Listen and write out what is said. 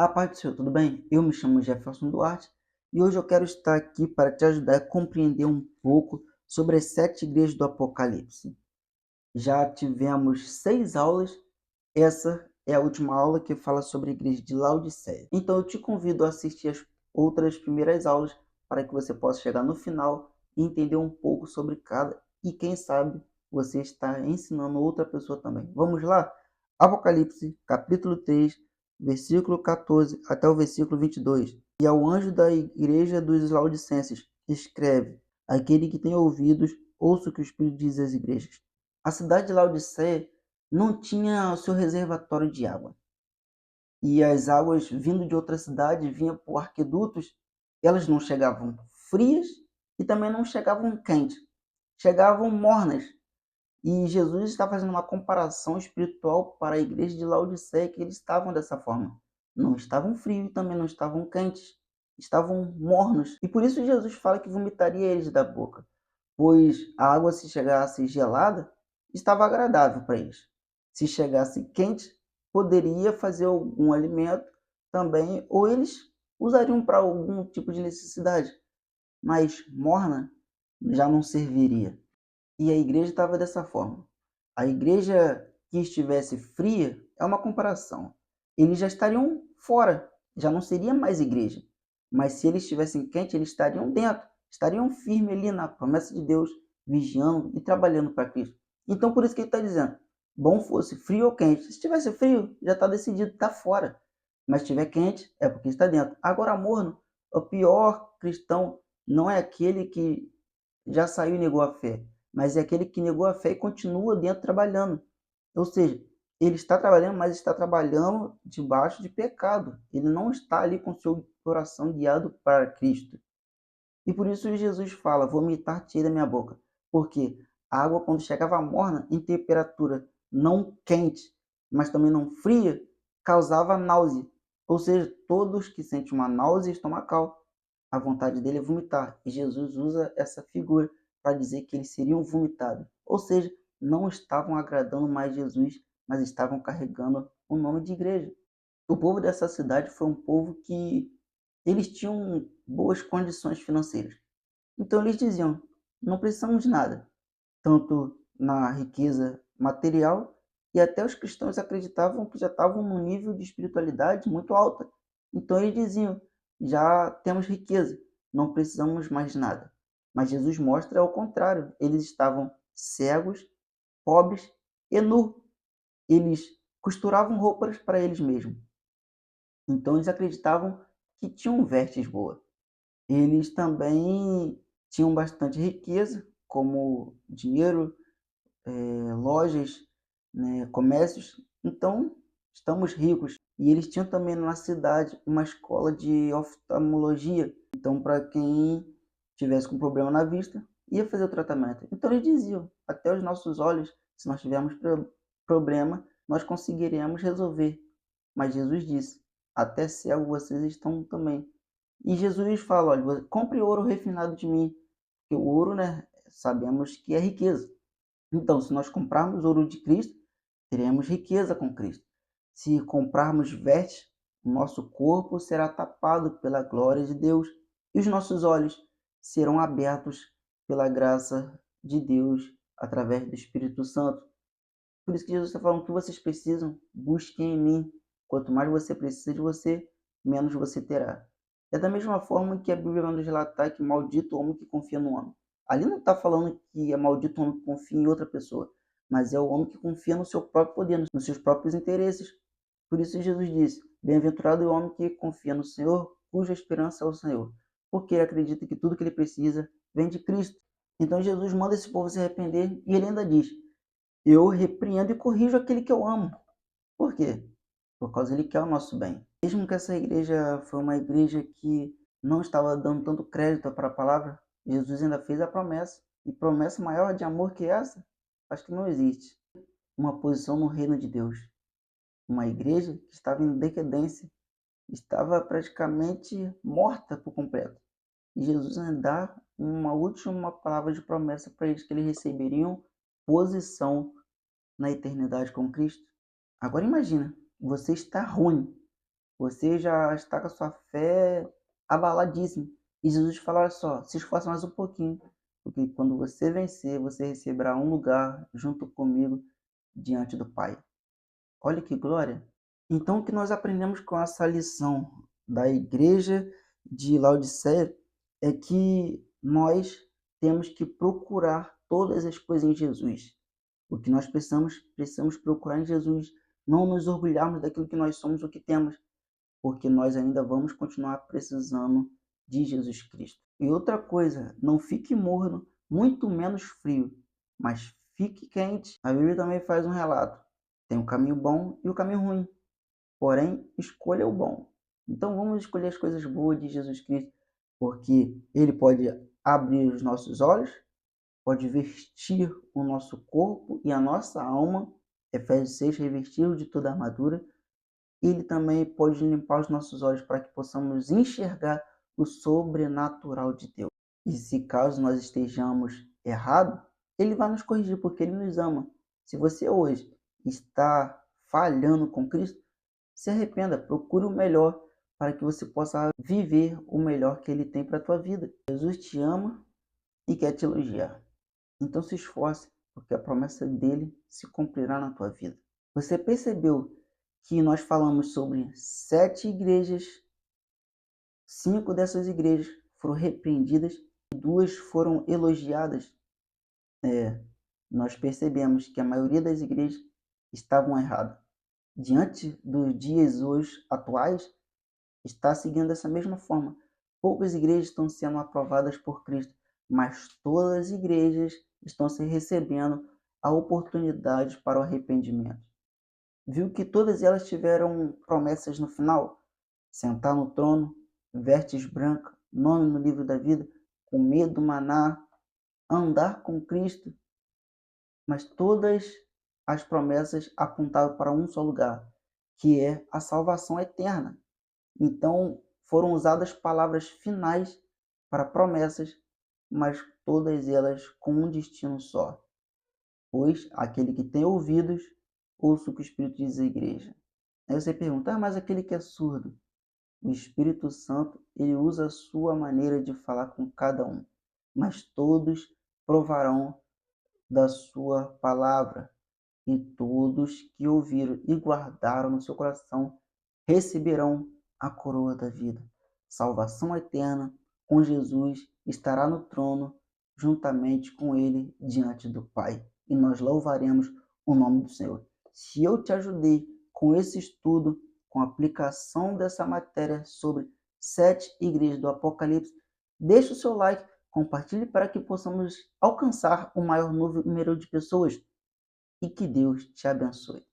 A paz do Senhor, tudo bem? Eu me chamo Jefferson Duarte e hoje eu quero estar aqui para te ajudar a compreender um pouco sobre as 7 igrejas do Apocalipse. Já tivemos 6 aulas, essa é a última aula que fala sobre a igreja de Laodiceia. Então eu te convido a assistir as outras primeiras aulas para que você possa chegar no final e entender um pouco sobre cada e quem sabe você está ensinando outra pessoa também. Vamos lá? Apocalipse, capítulo 3, versículo 14 até o versículo 22. E ao anjo da igreja dos Laodicenses escreve: aquele que tem ouvidos, ouça o que o Espírito diz às igrejas. A cidade de Laodiceia não tinha o seu reservatório de água. E as águas vindo de outra cidade vinham por arquedutos, elas não chegavam frias e também não chegavam quentes, chegavam mornas. E Jesus está fazendo uma comparação espiritual para a igreja de Laodiceia, que eles estavam dessa forma. Não estavam frios e também não estavam quentes, estavam mornos. E por isso Jesus fala que vomitaria eles da boca, pois a água, se chegasse gelada, estava agradável para eles. Se chegasse quente, poderia fazer algum alimento também, ou eles usariam para algum tipo de necessidade, mas morna já não serviria. E a igreja estava dessa forma. A igreja que estivesse fria é uma comparação. Eles já estariam fora, já não seria mais igreja. Mas se eles estivessem quentes, eles estariam dentro, estariam firmes ali na promessa de Deus, vigiando e trabalhando para Cristo. Então, por isso que ele está dizendo: bom fosse frio ou quente. Se estivesse frio, já está decidido, está fora. Mas se estiver quente, é porque está dentro. Agora, morno, o pior cristão não é aquele que já saiu e negou a fé, mas é aquele que negou a fé e continua dentro trabalhando. Ou seja, ele está trabalhando, mas está trabalhando debaixo de pecado. Ele não está ali com seu coração guiado para Cristo. E por isso Jesus fala: vomitar-te da minha boca. Porque a água, quando chegava morna, em temperatura não quente, mas também não fria, causava náusea. Ou seja, todos que sentem uma náusea estomacal, a vontade dele é vomitar. E Jesus usa essa figura para dizer que eles seriam vomitados. Ou seja, não estavam agradando mais Jesus, mas estavam carregando o nome de igreja. O povo dessa cidade foi um povo que eles tinham boas condições financeiras. Então eles diziam: não precisamos de nada, tanto na riqueza material, e até os cristãos acreditavam que já estavam num nível de espiritualidade muito alta. Então eles diziam: já temos riqueza, não precisamos mais de nada. Mas Jesus mostra ao contrário: eles estavam cegos, pobres e nus. Eles costuravam roupas para eles mesmos. Então eles acreditavam que tinham vestes boas. Eles também tinham bastante riqueza, como dinheiro, lojas, né, comércios. Então, estamos ricos. E eles tinham também na cidade uma escola de oftalmologia. Então, para quem tivesse com problema na vista, ia fazer o tratamento. Então, eles diziam: até os nossos olhos, se nós tivermos problema, nós conseguiremos resolver. Mas Jesus disse: até cego vocês estão também. E Jesus fala: olha, compre ouro refinado de mim, porque o ouro, né, sabemos que é riqueza. Então, se nós comprarmos ouro de Cristo, teremos riqueza com Cristo. Se comprarmos vestes, o nosso corpo será tapado pela glória de Deus e os nossos olhos serão abertos pela graça de Deus através do Espírito Santo. Por isso que Jesus está falando: que vocês precisam, busquem em mim. Quanto mais você precisa de você, menos você terá. É da mesma forma que a Bíblia vai nos relatar que maldito o homem que confia no homem. Ali não está falando que é maldito o homem que confia em outra pessoa, mas é o homem que confia no seu próprio poder, nos seus próprios interesses. Por isso Jesus disse: bem-aventurado é o homem que confia no Senhor, cuja esperança é o Senhor, porque ele acredita que tudo que ele precisa vem de Cristo. Então Jesus manda esse povo se arrepender e ele ainda diz: eu repreendo e corrijo aquele que eu amo. Por quê? Por causa ele quer o nosso bem. Mesmo que essa igreja foi uma igreja que não estava dando tanto crédito para a palavra, Jesus ainda fez a promessa. E promessa maior de amor que essa, acho que não existe. Uma posição no reino de Deus. Uma igreja que estava em decadência, estava praticamente morta por completo. E Jesus ainda dá uma última palavra de promessa para eles, que eles receberiam posição na eternidade com Cristo. Agora imagina, você está ruim, você já está com a sua fé abaladíssima. E Jesus fala: olha só, se esforça mais um pouquinho, porque quando você vencer, você receberá um lugar junto comigo diante do Pai. Olha que glória! Então, o que nós aprendemos com essa lição da igreja de Laodiceia é que nós temos que procurar todas as coisas em Jesus. O que nós precisamos procurar em Jesus, não nos orgulharmos daquilo que nós somos, o que temos, porque nós ainda vamos continuar precisando de Jesus Cristo. E outra coisa, não fique morno, muito menos frio, mas fique quente. A Bíblia também faz um relato. Tem o caminho bom e o caminho ruim. Porém, escolha o bom. Então vamos escolher as coisas boas de Jesus Cristo, porque ele pode abrir os nossos olhos, pode vestir o nosso corpo e a nossa alma, Efésios 6, revesti-lo de toda a armadura. Ele também pode limpar os nossos olhos para que possamos enxergar o sobrenatural de Deus. E se caso nós estejamos errados, ele vai nos corrigir, porque ele nos ama. Se você hoje está falhando com Cristo, se arrependa, procure o melhor para que você possa viver o melhor que ele tem para a tua vida. Jesus te ama e quer te elogiar. Então se esforce, porque a promessa dele se cumprirá na tua vida. Você percebeu que nós falamos sobre 7 igrejas, 5 dessas igrejas foram repreendidas e 2 foram elogiadas? Nós percebemos que a maioria das igrejas estavam erradas. Diante dos dias hoje atuais, está seguindo dessa mesma forma. Poucas igrejas estão sendo aprovadas por Cristo, mas todas as igrejas estão se recebendo a oportunidade para o arrependimento. Viu que todas elas tiveram promessas no final? Sentar no trono, vestes brancas, nome no livro da vida, comer do maná, andar com Cristo, mas todas as promessas apontavam para um só lugar, que é a salvação eterna. Então, foram usadas palavras finais para promessas, mas todas elas com um destino só. Pois aquele que tem ouvidos, ouça o que o Espírito diz à igreja. Aí você pergunta, mas aquele que é surdo? O Espírito Santo, ele usa a sua maneira de falar com cada um, mas todos provarão da sua palavra, e todos que ouviram e guardaram no seu coração receberão a coroa da vida. Salvação eterna com Jesus, estará no trono juntamente com ele diante do Pai. E nós louvaremos o nome do Senhor. Se eu te ajudei com esse estudo, com a aplicação dessa matéria sobre 7 igrejas do Apocalipse, deixe o seu like, compartilhe para que possamos alcançar o maior número de pessoas e que Deus te abençoe.